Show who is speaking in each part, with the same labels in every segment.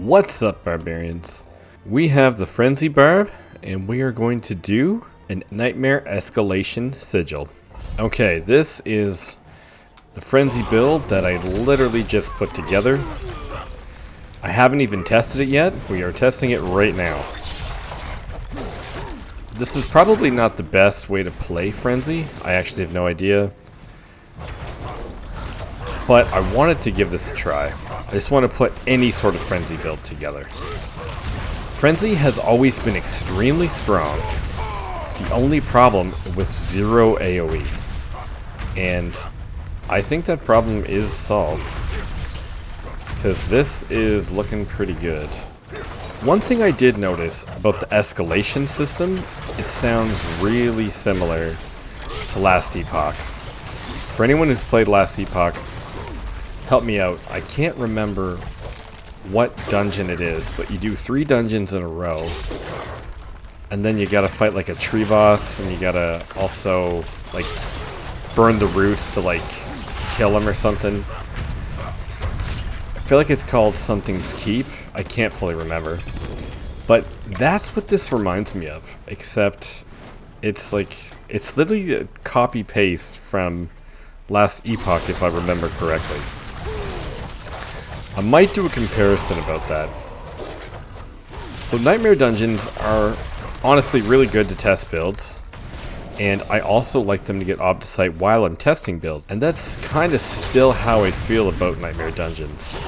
Speaker 1: What's up, barbarians? We have the Frenzy Barb, and we are going to do a Nightmare Escalation Sigil. Okay, this is the Frenzy build that I literally just put together. I haven't even tested it yet. We are testing it right now. This is probably not the best way to play Frenzy. I actually have no idea. But I wanted to give this a try. I just want to put any sort of Frenzy build together. Frenzy has always been extremely strong. The only problem with 0 AoE. And I think that problem is solved. Because this is looking pretty good. One thing I did notice about the escalation system, it sounds really similar to Last Epoch. For anyone who's played Last Epoch, help me out. I can't remember what dungeon it is, but you do 3 dungeons in a row. And then you gotta fight like a tree boss, and you gotta also like burn the roots to like kill him or something. I feel like it's called Something's Keep. I can't fully remember. But that's what this reminds me of. Except it's like, it's literally a copy paste from Last Epoch if I remember correctly. I might do a comparison about that. So Nightmare Dungeons are honestly really good to test builds. And I also like them to get off the site while I'm testing builds. And that's kind of still how I feel about Nightmare Dungeons.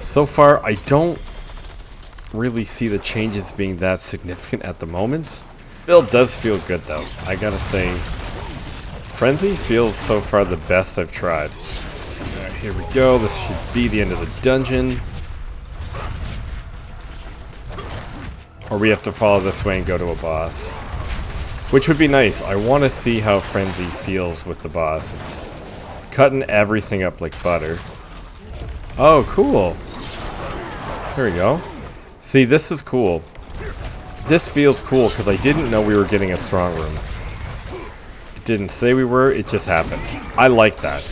Speaker 1: So far, I don't really see the changes being that significant at the moment. Build does feel good though. I gotta say, Frenzy feels so far the best I've tried. Alright, here we go. This should be the end of the dungeon. Or we have to follow this way and go to a boss. Which would be nice. I want to see how Frenzy feels with the boss. It's cutting everything up like butter. Oh, cool. There we go. See, this is cool. This feels cool because I didn't know we were getting a StrongRoom. It didn't say we were, it just happened. I like that.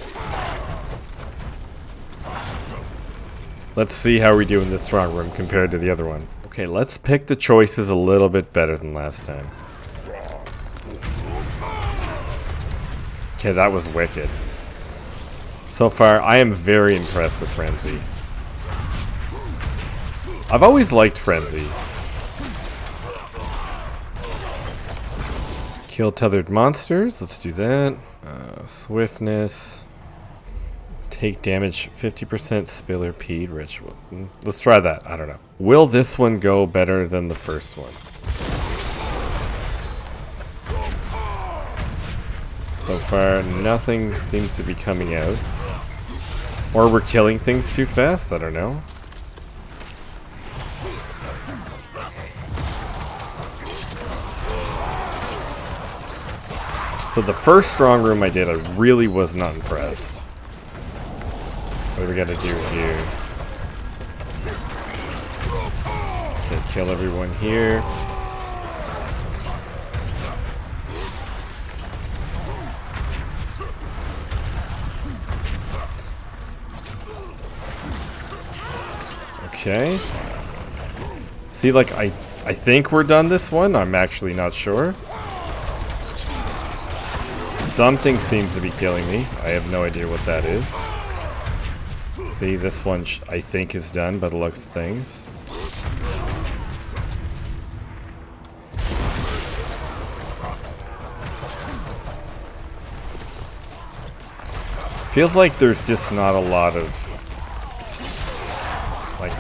Speaker 1: Let's see how we do in this StrongRoom compared to the other one. Okay, let's pick the choices a little bit better than last time. Okay, that was wicked. So far, I am very impressed with Frenzy. I've always liked Frenzy. Kill tethered monsters, let's do that. Swiftness. Take damage 50% Spiller Pede Ritual. Let's try that, I don't know. Will this one go better than the first one? So far, nothing seems to be coming out. Or we're killing things too fast, I don't know. So the first StrongRoom I did, I really was not impressed. What do we gotta do here? Okay, kill everyone here. Okay. See, like, I think we're done this one. I'm actually not sure. Something seems to be killing me. I have no idea what that is. See, this one I think is done by the looks of things. Feels like there's just not a lot of... like,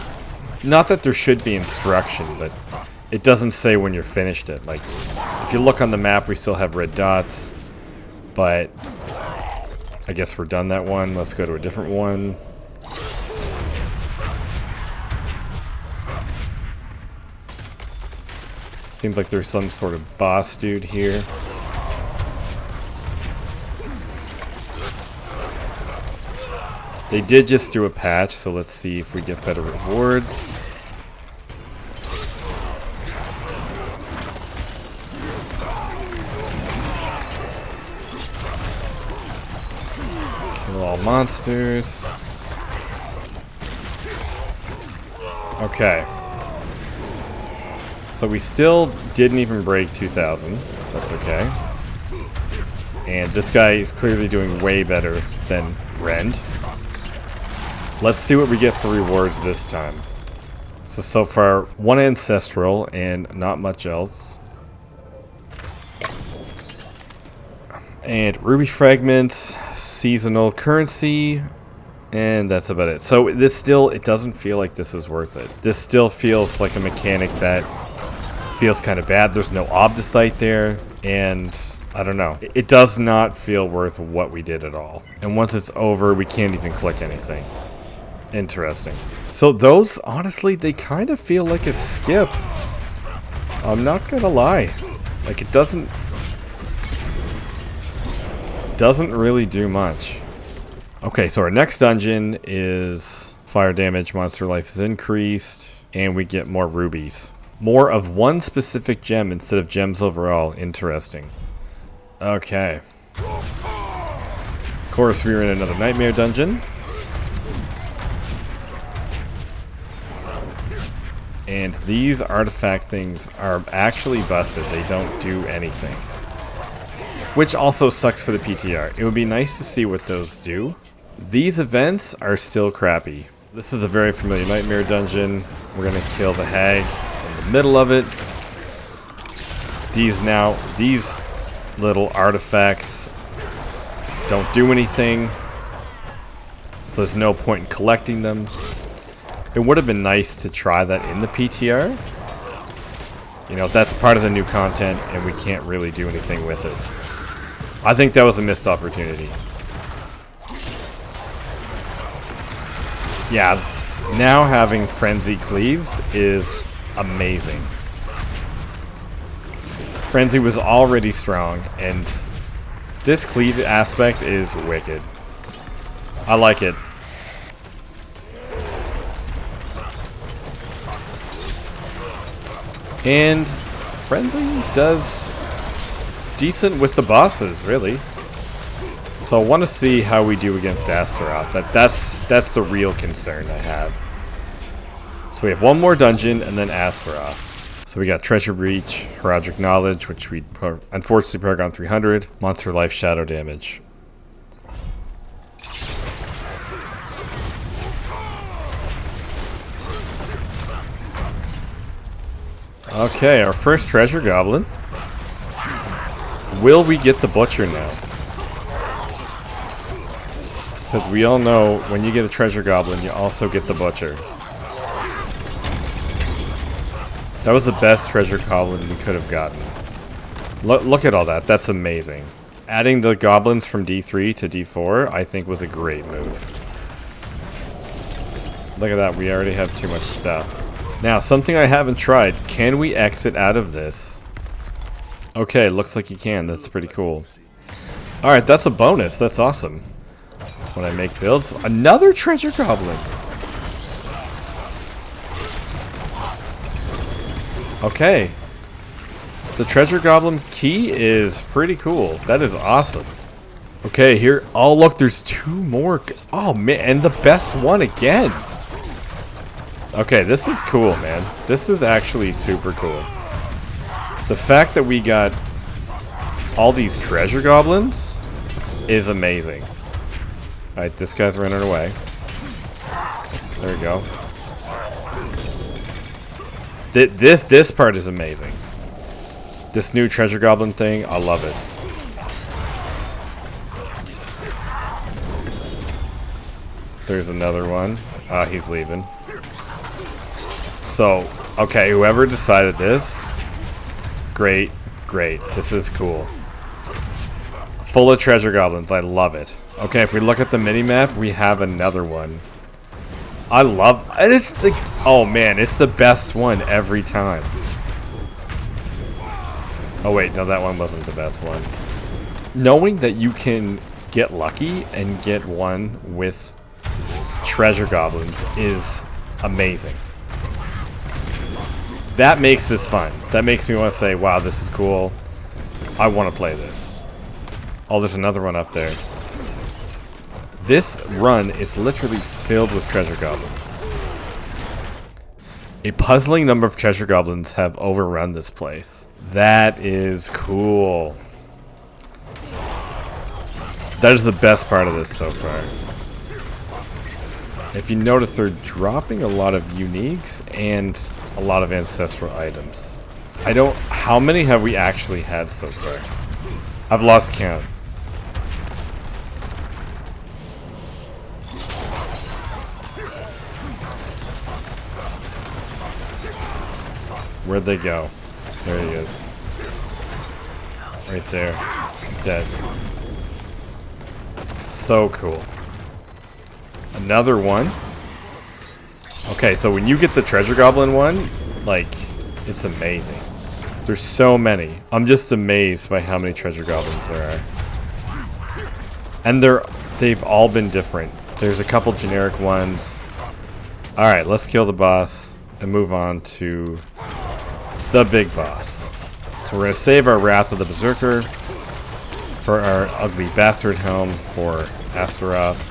Speaker 1: not that there should be instruction, but it doesn't say when you're finished it. Like, if you look on the map, we still have red dots. But I guess we're done that one. Let's go to a different one. Seems like there's some sort of boss dude here. They did just do a patch, so let's see if we get better rewards. Kill all monsters. Okay. So we still didn't even break 2,000. That's okay. And this guy is clearly doing way better than Rend. Let's see what we get for rewards this time. So far, 1 Ancestral and not much else. And Ruby Fragments, Seasonal Currency, and that's about it. So this still, it doesn't feel like this is worth it. This still feels like a mechanic that feels kind of bad. There's no Obdicite there, and I don't know. It does not feel worth what we did at all. And once it's over, we can't even click anything. Interesting. So those, honestly, they kind of feel like a skip. I'm not gonna lie. Like, it doesn't really do much. Okay, so our next dungeon is fire damage, monster life is increased, and we get more rubies. More of one specific gem instead of gems overall. Interesting. Okay. Of course, we were in another nightmare dungeon. And these artifact things are actually busted. They don't do anything. Which also sucks for the PTR. It would be nice to see what those do. These events are still crappy. This is a very familiar nightmare dungeon. We're gonna kill the hag in the middle of it. These little artifacts don't do anything. So there's no point in collecting them. It would have been nice to try that in the PTR. You know, that's part of the new content and we can't really do anything with it. I think that was a missed opportunity. Yeah, now having Frenzy Cleaves is amazing. Frenzy was already strong, and this cleave aspect is wicked. I like it. And Frenzy does decent with the bosses, really. So I want to see how we do against Astaroth. That's the real concern I have. So we have one more dungeon and then Astaroth. So we got Treasure Breach, Heraldic Knowledge, which we unfortunately Paragon 300, Monster Life, Shadow Damage. Okay, our first Treasure Goblin. Will we get the Butcher now? Because we all know when you get a Treasure Goblin, you also get the Butcher. That was the best Treasure Goblin we could have gotten. Look at all that. That's amazing. Adding the goblins from D3 to D4, I think, was a great move. Look at that. We already have too much stuff. Now, something I haven't tried. Can we exit out of this? Okay, looks like you can. That's pretty cool. Alright, that's a bonus. That's awesome. When I make builds. Another Treasure Goblin! Okay. The Treasure Goblin key is pretty cool. That is awesome. Okay, here. Oh, look, there's two more. Oh, man. And the best one again. Okay, this is cool, man. This is actually super cool. The fact that we got all these Treasure Goblins is amazing. Alright, this guy's running away. There we go. This part is amazing. This new Treasure Goblin thing, I love it. There's another one. He's leaving. So, okay, whoever decided this, great. This is cool. Full of Treasure Goblins, I love it. Okay, if we look at the mini-map, we have another one. I love, and it's the, oh man, it's the best one every time. Oh wait, no, that one wasn't the best one. Knowing that you can get lucky and get one with Treasure Goblins is amazing. That makes this fun. That makes me want to say, wow, this is cool. I want to play this. Oh, there's another one up there. This run is literally filled with Treasure Goblins. A puzzling number of treasure goblins have overrun this place. That is cool. That is the best part of this so far. If you notice, they're dropping a lot of uniques and a lot of ancestral items. How many have we actually had so far? I've lost count. Where'd they go? There he is. Right there. Dead. So cool. Another one. Okay, so when you get the treasure goblin one, like, it's amazing. There's so many. I'm just amazed by how many treasure goblins there are. And they've all been different. There's a couple generic ones. Alright, let's kill the boss and move on to the big boss. So we're going to save our Wrath of the Berserker for our Ugly Bastard Helm for Astaroth.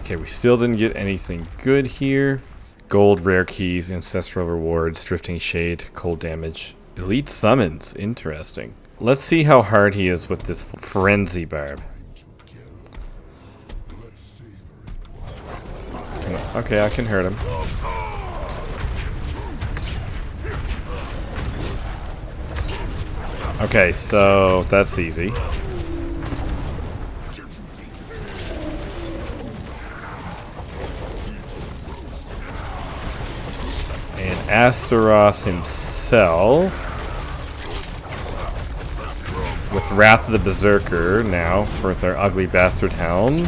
Speaker 1: Okay, we still didn't get anything good here. Gold, rare keys, ancestral rewards, drifting shade, cold damage. Elite summons, interesting. Let's see how hard he is with this frenzy barb. Okay, I can hurt him. Okay, so that's easy. And Astaroth himself, with Wrath of the Berserker now for their Ugly Bastard Helm.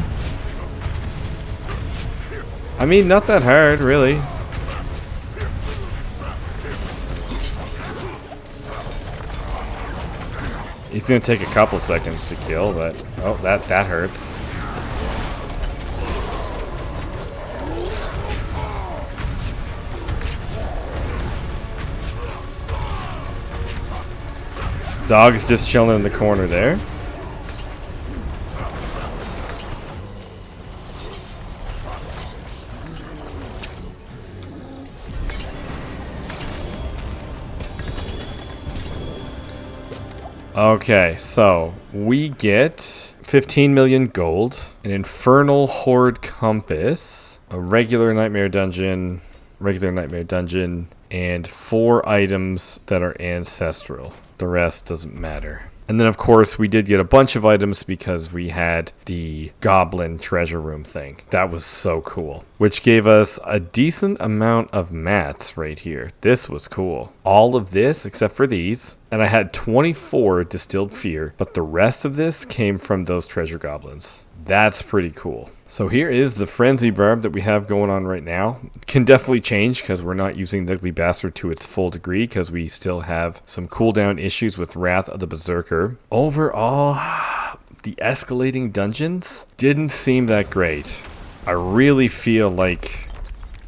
Speaker 1: I mean, not that hard, really. He's gonna take a couple seconds to kill, but oh, that hurts. Dog's just chilling in the corner there. Okay, so we get 15 million gold, an Infernal Horde Compass, a regular Nightmare Dungeon, and 4 items that are ancestral. The rest doesn't matter. And then, of course, we did get a bunch of items because we had the Goblin Treasure Room thing. That was so cool. Which gave us a decent amount of mats right here. This was cool. All of this, except for these. And I had 24 Distilled Fear, but the rest of this came from those Treasure Goblins. That's pretty cool. So here is the Frenzy Barb that we have going on right now. Can definitely change because we're not using the Ugly Bastard to its full degree because we still have some cooldown issues with Wrath of the Berserker. Overall, the escalating dungeons didn't seem that great. I really feel like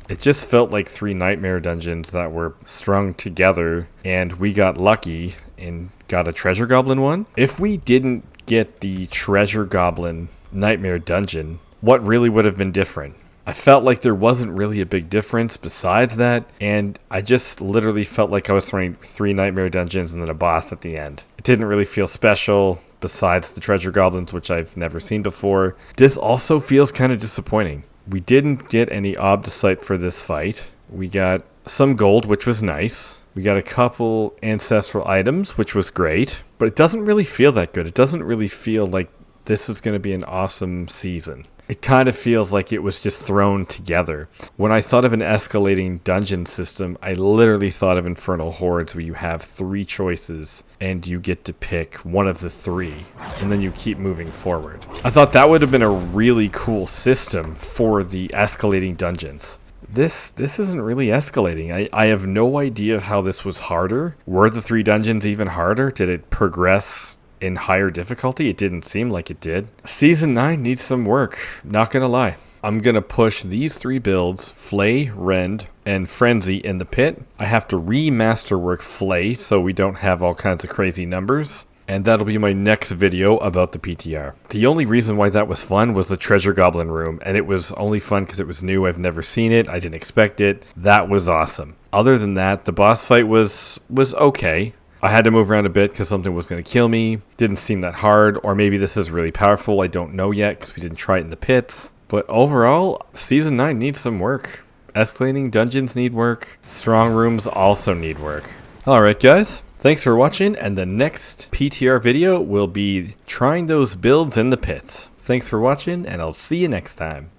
Speaker 1: it just felt like 3 nightmare dungeons that were strung together and we got lucky and got a Treasure Goblin one. If we didn't get the Treasure Goblin Nightmare Dungeon, what really would have been different? I felt like there wasn't really a big difference besides that, and I just literally felt like I was throwing 3 Nightmare Dungeons and then a boss at the end. It didn't really feel special besides the Treasure Goblins, which I've never seen before. This also feels kind of disappointing. We didn't get any Obdicite for this fight. We got some gold, which was nice. We got a couple ancestral items, which was great, but it doesn't really feel that good. It doesn't really feel like this is going to be an awesome season. It kind of feels like it was just thrown together. When I thought of an escalating dungeon system, I literally thought of Infernal Hordes where you have 3 choices and you get to pick one of the 3 and then you keep moving forward. I thought that would have been a really cool system for the escalating dungeons. This isn't really escalating. I have no idea how this was harder. Were the 3 dungeons even harder? Did it progress in higher difficulty? It didn't seem like it did. Season 9 needs some work, not gonna lie. I'm gonna push these 3 builds, Flay, Rend, and Frenzy in the pit. I have to remasterwork Flay so we don't have all kinds of crazy numbers. And that'll be my next video about the PTR. The only reason why that was fun was the Treasure Goblin room, and it was only fun because it was new. I've never seen it. I didn't expect it. That was awesome. Other than that, the boss fight was okay. I had to move around a bit because something was going to kill me. Didn't seem that hard, or maybe this is really powerful. I don't know yet because we didn't try it in the pits. But overall, Season 9 needs some work. Escalating dungeons need work. Strong rooms also need work. Alright guys, thanks for watching, and the next PTR video will be trying those builds in the pits. Thanks for watching, and I'll see you next time.